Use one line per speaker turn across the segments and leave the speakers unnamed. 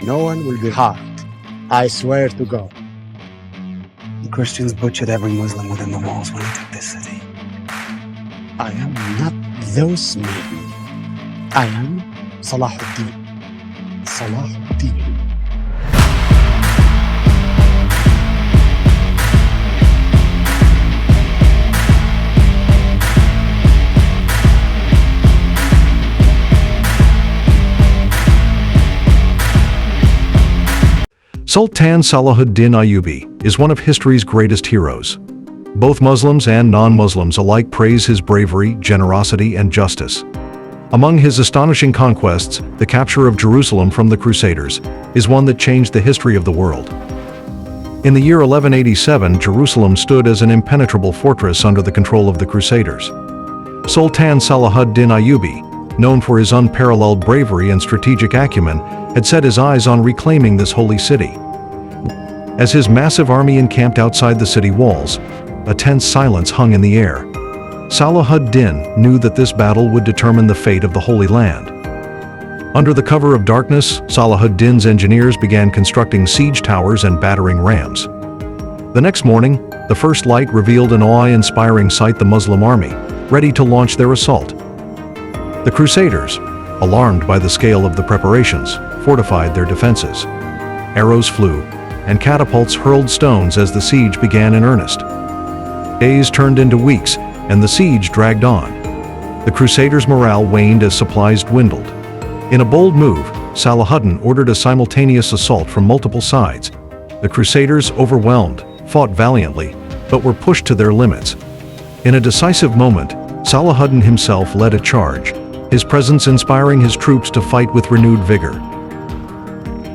No one will be harmed. I swear to God.
The Christians butchered every Muslim within the walls when they took this city.
I am not those men. I am Salahuddin. Salahuddin.
Sultan Salahuddin Ayyubi is one of history's greatest heroes. Both Muslims and non-Muslims alike praise his bravery, generosity, and justice. Among his astonishing conquests, the capture of Jerusalem from the Crusaders is one that changed the history of the world. In the year 1187, Jerusalem stood as an impenetrable fortress under the control of the Crusaders. Sultan Salahuddin Ayyubi, known for his unparalleled bravery and strategic acumen, had set his eyes on reclaiming this holy city. As his massive army encamped outside the city walls, a tense silence hung in the air. Salahuddin knew that this battle would determine the fate of the Holy Land. Under the cover of darkness, Salahuddin's engineers began constructing siege towers and battering rams. The next morning, the first light revealed an awe-inspiring sight: the Muslim army, ready to launch their assault. The Crusaders, alarmed by the scale of the preparations, fortified their defenses. Arrows flew, and catapults hurled stones as the siege began in earnest. Days turned into weeks, and the siege dragged on. The Crusaders' morale waned as supplies dwindled. In a bold move, Salahuddin ordered a simultaneous assault from multiple sides. The Crusaders, overwhelmed, fought valiantly, but were pushed to their limits. In a decisive moment, Salahuddin himself led a charge, his presence inspiring his troops to fight with renewed vigor.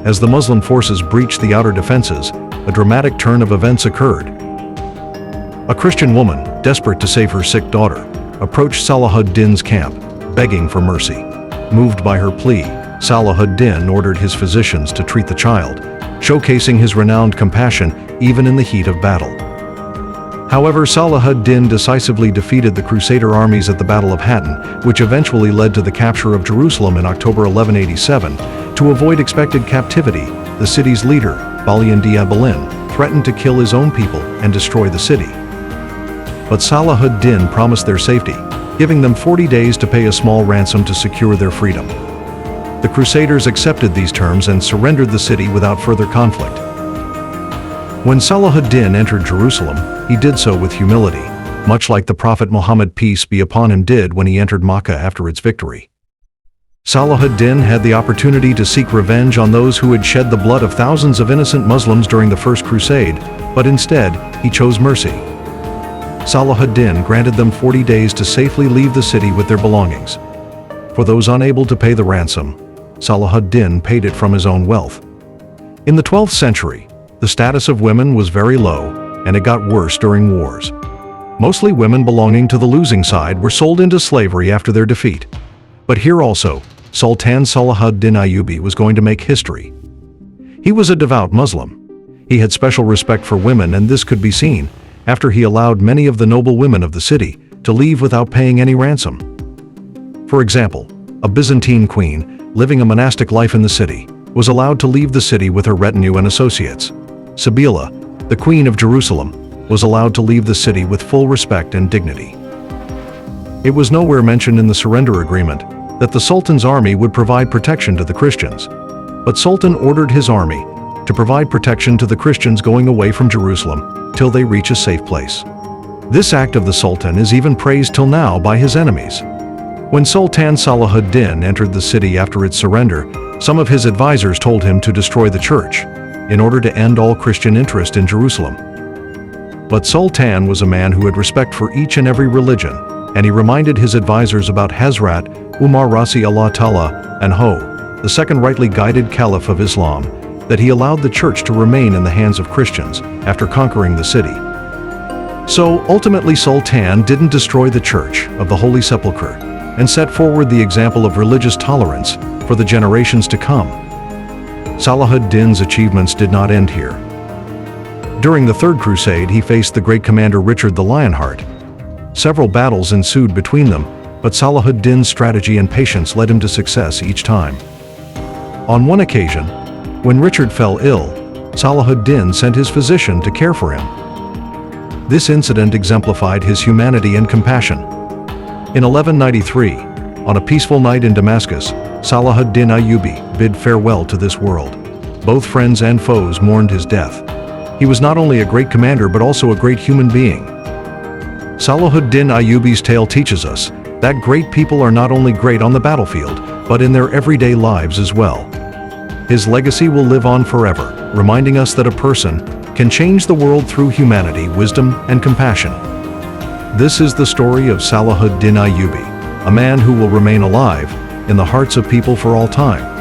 As the Muslim forces breached the outer defenses, a dramatic turn of events occurred. A Christian woman, desperate to save her sick daughter, approached Salahuddin's camp, begging for mercy. Moved by her plea, Salahuddin ordered his physicians to treat the child, showcasing his renowned compassion even in the heat of battle. However, Salahuddin decisively defeated the Crusader armies at the Battle of Hattin, which eventually led to the capture of Jerusalem in October 1187. To avoid expected captivity, the city's leader, Balian Diabalin, threatened to kill his own people and destroy the city. But Salahuddin promised their safety, giving them 40 days to pay a small ransom to secure their freedom. The Crusaders accepted these terms and surrendered the city without further conflict. When Salahuddin entered Jerusalem, he did so with humility, much like the Prophet Muhammad, peace be upon him, did when he entered Makkah after its victory. Salahuddin had the opportunity to seek revenge on those who had shed the blood of thousands of innocent Muslims during the First Crusade, but instead, he chose mercy. Salahuddin granted them 40 days to safely leave the city with their belongings. For those unable to pay the ransom, Salahuddin paid it from his own wealth. In the 12th century, the status of women was very low, and it got worse during wars. Mostly women belonging to the losing side were sold into slavery after their defeat. But here also, Sultan Salahuddin Ayyubi was going to make history. He was a devout Muslim. He had special respect for women, and this could be seen after he allowed many of the noble women of the city to leave without paying any ransom. For example, a Byzantine queen, living a monastic life in the city, was allowed to leave the city with her retinue and associates. Sabila, the Queen of Jerusalem, was allowed to leave the city with full respect and dignity. It was nowhere mentioned in the surrender agreement that the Sultan's army would provide protection to the Christians, but Sultan ordered his army to provide protection to the Christians going away from Jerusalem till they reach a safe place. This act of the Sultan is even praised till now by his enemies. When Sultan Salahuddin entered the city after its surrender, some of his advisors told him to destroy the church in order to end all Christian interest in Jerusalem. But Sultan was a man who had respect for each and every religion, and he reminded his advisors about Hazrat Umar Rasi Allah Ta'ala Anhu, the second rightly guided caliph of Islam, that he allowed the church to remain in the hands of Christians after conquering the city. So ultimately, Sultan didn't destroy the church of the Holy Sepulchre and set forward the example of religious tolerance for the generations to come. Salahuddin's achievements did not end here. During the Third Crusade, he faced the great commander Richard the Lionheart. Several battles ensued between them, but Salahuddin's strategy and patience led him to success each time. On one occasion, When Richard fell ill, Salahuddin sent his physician to care for him. This incident exemplified his humanity and compassion. In 1193, on a peaceful night in Damascus, Salahuddin Ayyubi bid farewell to this world. Both friends and foes mourned his death. He was not only a great commander but also a great human being. Salahuddin Ayyubi's tale teaches us that great people are not only great on the battlefield, but in their everyday lives as well. His legacy will live on forever, reminding us that a person can change the world through humanity, wisdom, and compassion. This is the story of Salahuddin Ayyubi, a man who will remain alive in the hearts of people for all time.